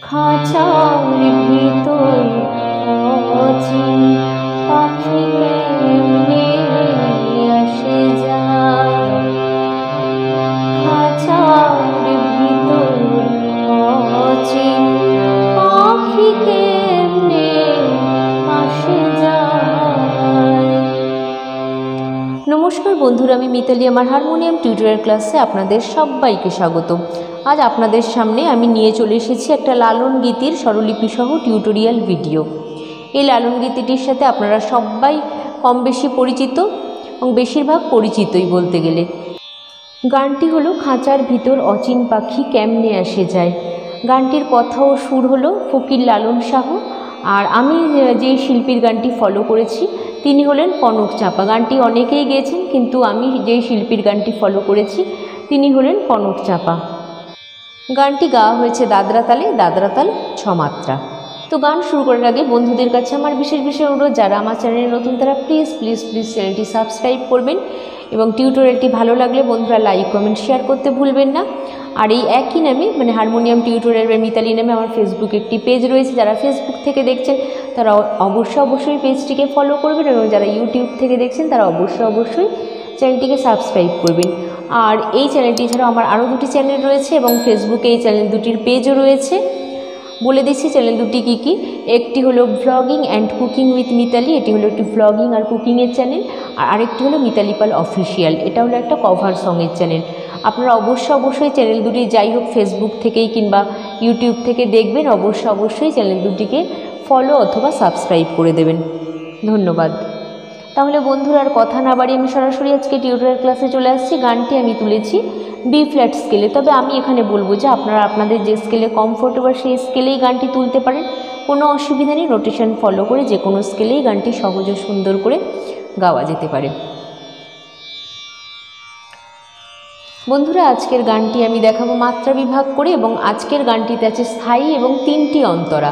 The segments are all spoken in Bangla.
খাঁচার ভিতর অচিন পাখি কেমনে আসে যায়। খাঁচার ভিতর অচিন পাখি কেমনে আসে যায়। নমস্কার বন্ধুরা, আমি মিতালি আমার হারমোনিয়াম টিউটোরিয়াল ক্লাসে আপনাদের সবাইকে স্বাগত। আজ আপনাদের সামনে আমি নিয়ে চলে এসেছি একটা লালন গীতির স্বরলিপি সহ টিউটোরিয়াল ভিডিও। এই লালন গীতিটির সাথে আপনারা সবাই কম বেশি পরিচিত এবং বেশিরভাগ পরিচিতই বলতে গেলে। গানটি হলো খাঁচার ভিতর অচিন পাখি কেমনে আসে যায়। গানটির কথা ও সুর হলো ফকির লালন শাহ, আর আমি যেই শিল্পীর গানটি ফলো করেছি তিনি হলেন কনক চাঁপা। গানটি অনেকেই গেয়েছেন, কিন্তু আমি যেই শিল্পীর গানটি ফলো করেছি তিনি হলেন কনক চাঁপা। গানটি গাওয়া হয়েছে দাদরা তালে, দাদরা তাল 6 মাত্রা। তো গান শুরু করার আগে বন্ধুদের কাছে আমার বিশেষ অনুরোধ, যারা আমার চ্যানেলে নতুন তারা প্লিজ প্লিজ প্লিজ চ্যানেলটি সাবস্ক্রাইব করবেন এবং টিউটোরিয়ালটি ভালো লাগলে বন্ধুরা লাইক কমেন্ট শেয়ার করতে ভুলবেন না। আর এই একই নামে মানে হারমোনিয়াম টিউটোরিয়াল মিতালি নামে আমার ফেসবুকে একটি পেজ রয়েছে। যারা ফেসবুক থেকে দেখছেন তারা অবশ্যই পেজটিকে ফলো করবেন, এবং যারা ইউটিউব থেকে দেখছেন তারা অবশ্যই চ্যানেলটিকে সাবস্ক্রাইব করবেন। আর এই চ্যানেলটি ছাড়াও আমার আরও দুটি চ্যানেল রয়েছে এবং ফেসবুকে এই চ্যানেল দুটির পেজও রয়েছে। বলে দিচ্ছি চ্যানেল দুটি কী কী। একটি হলো vlogging and cooking with Mitali, এটি হলো একটি ভ্লগিং আর কুকিংয়ের চ্যানেল। আর আরেকটি হলো মিতালি পাল অফিসিয়াল, এটা হলো একটা কভার সঙের চ্যানেল। আপনারা অবশ্যই চ্যানেল দুটি যাই হোক ফেসবুক থেকেই কিংবা ইউটিউব থেকে দেখবেন, অবশ্যই চ্যানেল দুটিকে ফলো অথবা সাবস্ক্রাইব করে দেবেন। ধন্যবাদ। তাহলে বন্ধুরা আর কথা না বাড়িয়ে আমি সরাসরি আজকে টিউটোরিয়াল ক্লাসে চলে আসছি। গানটি আমি তুলেছি বি ফ্ল্যাট স্কেলে, তবে আমি এখানে বলবো যে আপনারা আপনাদের যে স্কেলে কমফোর্টেবল সেই স্কেলেই গানটি তুলতে পারেন, কোনো অসুবিধা নেই। নোটেশন ফলো করে যে কোনো স্কেলেই গানটি সহজ ও সুন্দর করে গাওয়া যেতে পারে। বন্ধুরা আজকের গানটি আমি দেখাবো মাত্রা বিভাগ করে, এবং আজকের গানটিতে আছে স্থায়ী এবং 3টি অন্তরা।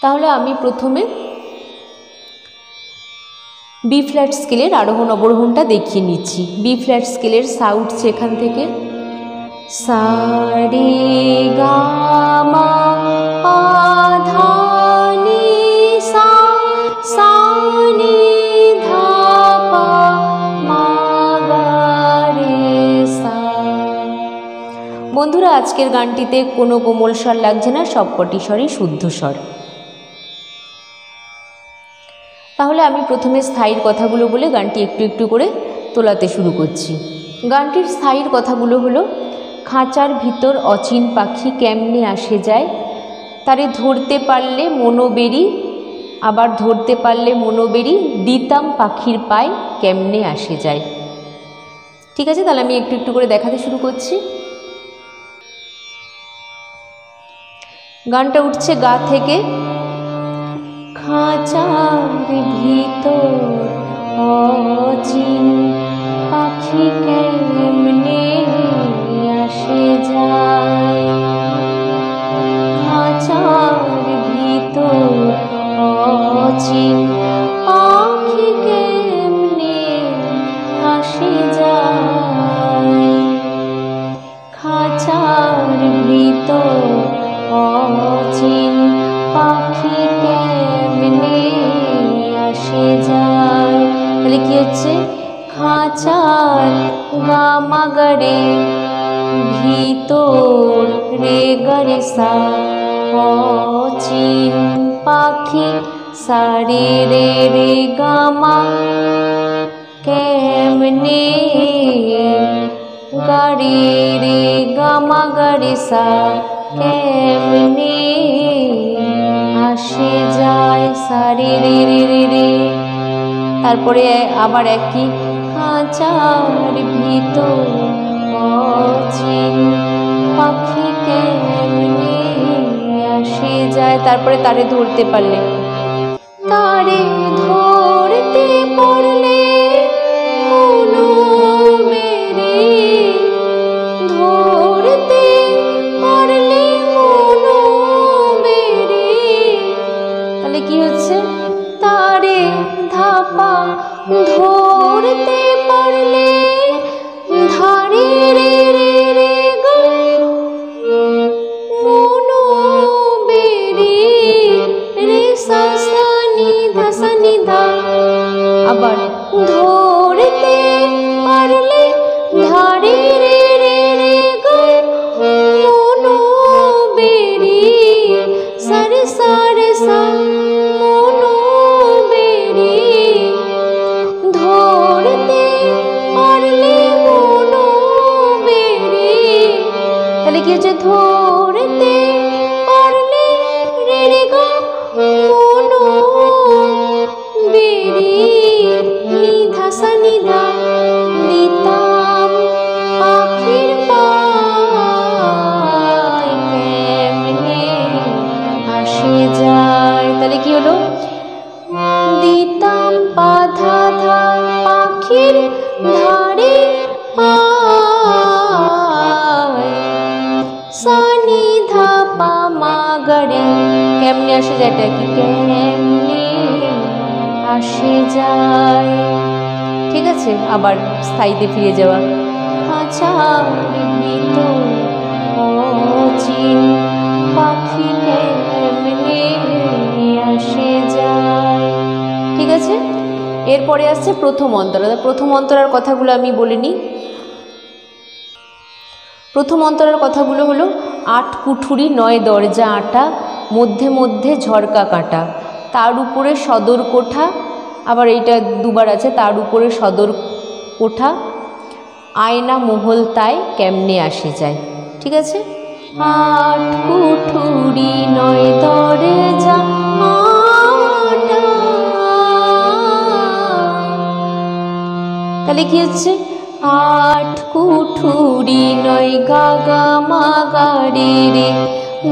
তাহলে আমি প্রথমে বি ফ্ল্যাট স্কেলের আরোহণ অবরোহণটা দেখিয়ে নিচ্ছি। বি ফ্ল্যাট স্কেলের সা উঠছে এখান থেকে, সা রে গা মা পা ধা নি সা, সা নি ধা পা মা গা রে সা। বন্ধুরা আজকের গানটিতে কোনো কোমল স্বর লাগছে না, সবকটি স্বরই শুদ্ধ স্বর। তাহলে আমি প্রথমে স্থায়ীর কথাগুলো বলে গানটি একটু করে তোলাতে শুরু করছি। গানটির স্থায়ীর কথাগুলো হলো, খাঁচার ভিতর অচিন পাখি কেমনে আসে যায়, তারে ধরতে পারলে মনোবেরি, আবার ধরতে পারলে মনোবেরি, দিতাম পাখির পায় কেমনে আসে যায়। ঠিক আছে, তাহলে আমি একটু করে দেখাতে শুরু করছি। গানটা উঠছে গা থেকে, খাঁচার ভিতর অচিন পাখি কেমনে আসে যায়, খাঁচার ভিতর অচিন পাখি কেমনে আসে যায়, খাঁচার ভিতর অচিন পাখি কেমনে আসে যায়। তাহলে কি হচ্ছে, খাঁচার গা মা গা রে, ভিতর রে গা রে সা, অচিন পাখি সা রে রে রে গা মা, কেমনে গা রে রে গা মা গা রে সা, কেমনে আসে যায়, সা রে রে রে রে রে। তারপরে আবার একই, খাঁচার ভিতর অচিন পাখি কেমনে আসে যায়। তারপরে তারে ধরতে পারলে, তারে ধরতে পারলে মনোবেরি, ধরতে পারলে মনোবেরি। তাহলে কি হচ্ছে, তারে ধাপা ধরতে পারলে, ধারে রে রে রে গা মনোবেরি। গাড়ি, কেমনে আসে যায়, এটা কি কেমনে আসে যায়। ঠিক আছে, আবার স্থায়ীতে ফিরে যাওয়া। খাঁচার ভিতর অচিন পাখি কেমনে আসে যায়। ঠিক আছে, এরপরে আসছে প্রথম অন্তরা। প্রথম অন্তরার কথাগুলো আমি বলে নিই। প্রথম অন্তরার কথাগুলো হলো, 8 কুঠুরি 9 দরজা আটা, মধ্যে মধ্যে ঝরকা কাটা, তার উপরে সদর কোঠা, আবার এইটা দুবার আছে, তার উপরে সদর কোঠা, আয়না মহল তাই কেমনে আসে যায়। ঠিক আছে, 8 কুঠুরি 9 দরজা আটা, তাহলে কি হচ্ছে, 8 কুঠুরি 9 গা গা মা গা রে রে,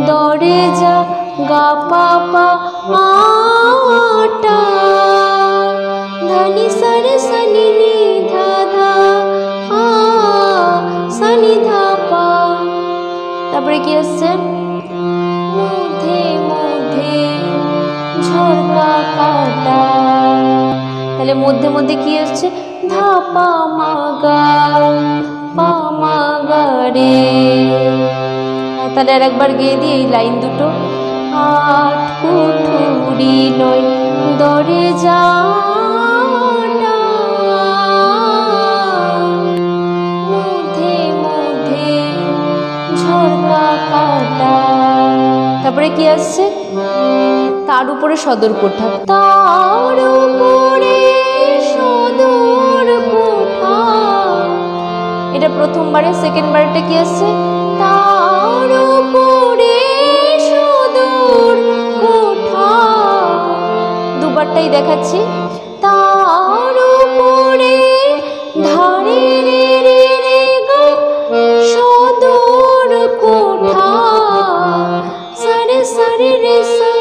দরজা গা পা পা আটা, ধানি সারে সানি নি ধা ধা আ সানি ধা পা। তারপরে কি আসছে, মধ্যে মধ্যে ঝরকা কাটা, তাহলে মধ্যে মধ্যে কি আসছে, ধা পা মা গা রে। তাহলে আর একবার গেয়ে দিই এই লাইন দুটো। 8 কুঠুরি 9 দরজা আটা, মধ্যে মধ্যে ঝরকা কাটা। তারপরে কি আসছে, তার উপরে সদর কোঠা, তার উপরে সদর কোঠা, এটা প্রথমবারে। সেকেন্ড বারেটা কি আসছে, তার উপরে সদর কোঠা, দুবারটাই দেখাচ্ছি। তার উপরে ধারে রে রে রে গা সদর কোঠা, সারে সারে রে সা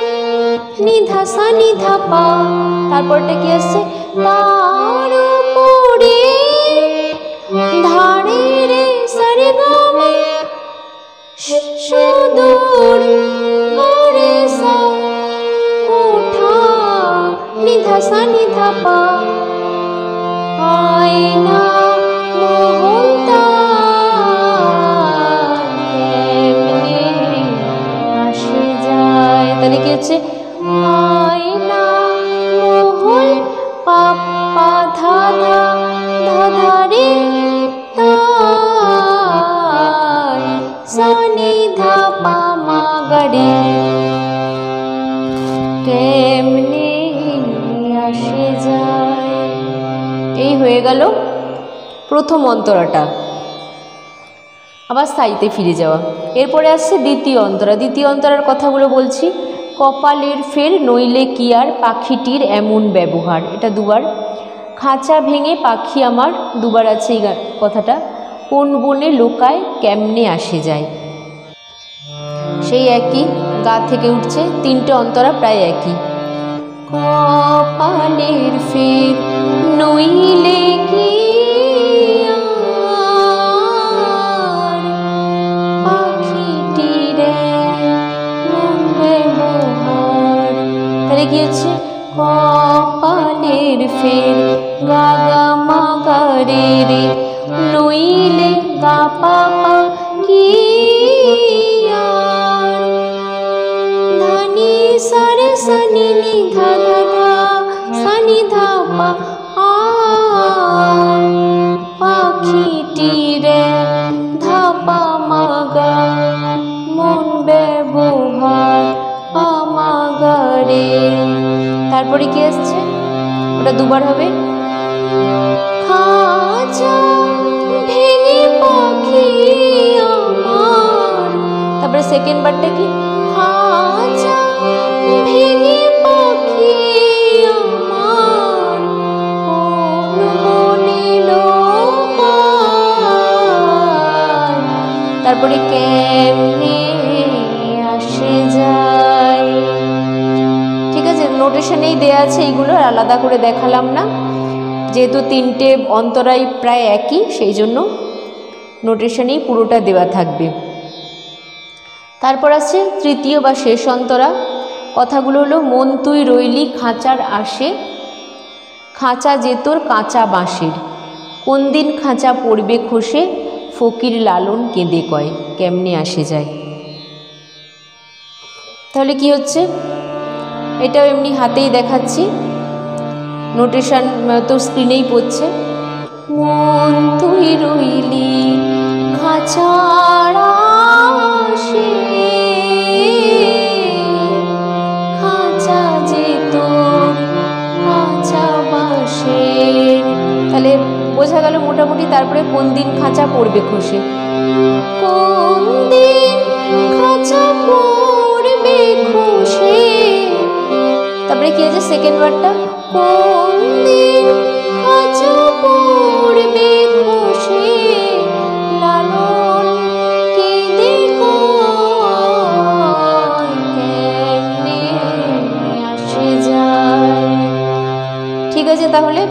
নিধা সা নিধা পা। তারপরটা কি আসছে, তার উপরে ধারে রে সারে গা মা সদর রে সা কোঠা, নিধা সা নিধা পা, আয়না মহল কেমনে আসে যায়। তাহলে কি হচ্ছে, আয়না মহল পা পা ধা ধা ধা ধা রে তাই সা নি ধা পা মা গা রে, কেমনে আসে যায়। এই হয়ে গেল প্রথম অন্তরাটা। আবার স্থায়ীতে ফিরে যাওয়া। এরপরে আসছে দ্বিতীয় অন্তরা। দ্বিতীয় অন্তরার কথাগুলো বলছি। কপালের ফের নইলে কি আর পাখিটির এমন ব্যবহার, এটা দুবার। খাঁচা ভেঙে পাখি আমার, দুবার আছে এই কথাটা। কোন বনে লোকায় কেমনে আসে যায়, সেই একই, গা থেকে উঠছে। তিনটে অন্তরা প্রায় একই। কপালের ফের নইলে কি আর পাখিটির এমন ব্যবহার, তাহলে কি হচ্ছে, কপালের ফের গা গা মা গা রে রে, নইলে গা পা পা কি আর, ধানি সারে সানি নি ধা ধা ধা সানি ধা পা আ, পাখিটির ধা পা মা গা মন ব্যবহার পা মা গা রে। তারপরে কি আসছে, ওটা দুবার হবে। খাঁচা ভেঙে পাখি আমার, তারপরে সেকেন্ড বারটা কি, খাঁচা ভেঙে পাখি আমার, কোন বনে লোকায়, তারপরে কেমনে আসে যায়। ঠিক আছে, নোটেশনেই দেয়া আছে এইগুলো, আলাদা করে দেখালাম না, যেহেতু তিনটে অন্তরাই প্রায় একই, সেই জন্য নোটেশনেই পুরোটা দেওয়া থাকবে। তারপর আছে তৃতীয় বা শেষ অন্তরা। কথাগুলো হলো, মন তুই রইলি খাঁচার আসে, খাঁচা যে তোর কাঁচা বাঁশের, কোন দিন খাঁচা পড়বে খসে, ফকির লালন কেঁদে কয় কেমনে আসে যায়। তাহলে কি হচ্ছে, এটাও এমনি হাতেই দেখাচ্ছি, নোটেশন তো স্ক্রিনেই পড়ছে। মন তুই রইলি খাঁচার আসে, খাঁচা যে তোর কাঁচা বাঁশের। তাহলে বোঝা গেল মোটামুটি। তারপরে কোন দিন খাঁচা পড়বে খসে, কোন দিন খাঁচা পড়বে খসে। তারপরে কি আছে সেকেন্ড ওয়ার্ডটা, কোন দিন খাঁচা পড়বে খসে, লালন কেঁদে কয় কেমনে আসে যায়। ঠিক আছে, তাহলে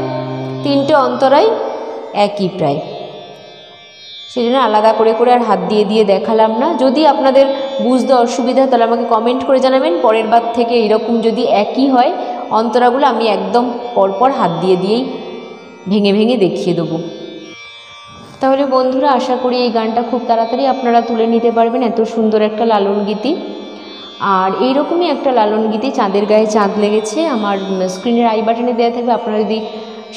তিনটে অন্তরাই একই প্রায়, সেজন্য আলাদা করে করে আর হাত দিয়ে দিয়ে দেখালাম না। যদি আপনাদের বুঝতে অসুবিধা তাহলে আমাকে কমেন্ট করে জানাবেন। পরের বার থেকে এরকম যদি একই হয় অন্তরাগুলো আমি একদম পরপর হাত দিয়ে দিয়েই ভেঙে ভেঙে দেখিয়ে দেবো। তাহলে বন্ধুরা, আশা করি এই গানটা খুব তাড়াতাড়ি আপনারা তুলে নিতে পারবেন। এত সুন্দর একটা লালন গীতি। আর এইরকমই একটা লালন গীতি, চাঁদের গায়ে চাঁদ লেগেছে, আমার স্ক্রিনের আই বাটনে দেওয়া থাকবে। আপনারা যদি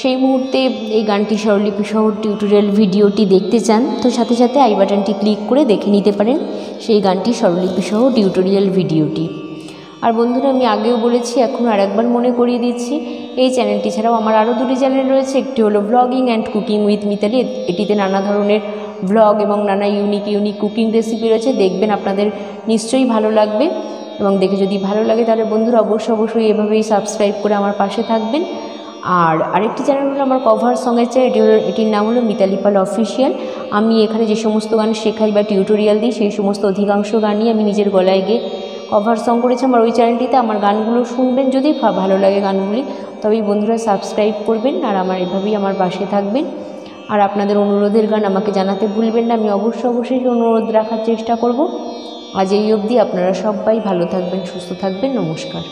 সেই মুহূর্তে এই গানটি স্বরলিপি সহ টিউটোরিয়াল ভিডিওটি দেখতে চান তো সাথে সাথে আই বাটনটি ক্লিক করে দেখে নিতে পারেন সেই গানটি স্বরলিপি সহ টিউটোরিয়াল ভিডিওটি। আর বন্ধুরা, আমি আগেও বলেছি, এখন আরেকবার মনে করিয়ে দিচ্ছি, এই চ্যানেলটি ছাড়াও আমার আরও দুটি চ্যানেল রয়েছে। একটি হলো blogging and cooking with Mitali. এটিতে নানা ধরনের ব্লগ এবং নানা ইউনিক কুকিং রেসিপি রয়েছে। দেখবেন, আপনাদের নিশ্চয়ই ভালো লাগবে। এবং দেখে যদি ভালো লাগে তাহলে বন্ধুরা অবশ্যই এভাবেই সাবস্ক্রাইব করে আমার পাশে থাকবেন। আর আরেকটি চ্যানেল হলো আমার কভার সঙ্গের চ্যানেল, এটির নাম হলো মিতালি পাল অফিসিয়াল। আমি এখানে যে সমস্ত গান শেখাই বা টিউটোরিয়াল দিই সেই সমস্ত অধিকাংশ গানই আমি নিজের গলায় গিয়ে কভার সং করেছি আমার ওই চ্যানেলটিতে। আমার গানগুলো শুনবেন, যদি ভালো লাগে গানগুলি তবেই বন্ধুরা সাবস্ক্রাইব করবেন আর এভাবেই আমার পাশে থাকবেন। আর আপনাদের অনুরোধের গান আমাকে জানাতে ভুলবেন না, আমি অবশ্যই অনুরোধ রাখার চেষ্টা করব। আজ এই অবধি, আপনারা সবাই ভালো থাকবেন, সুস্থ থাকবেন। নমস্কার।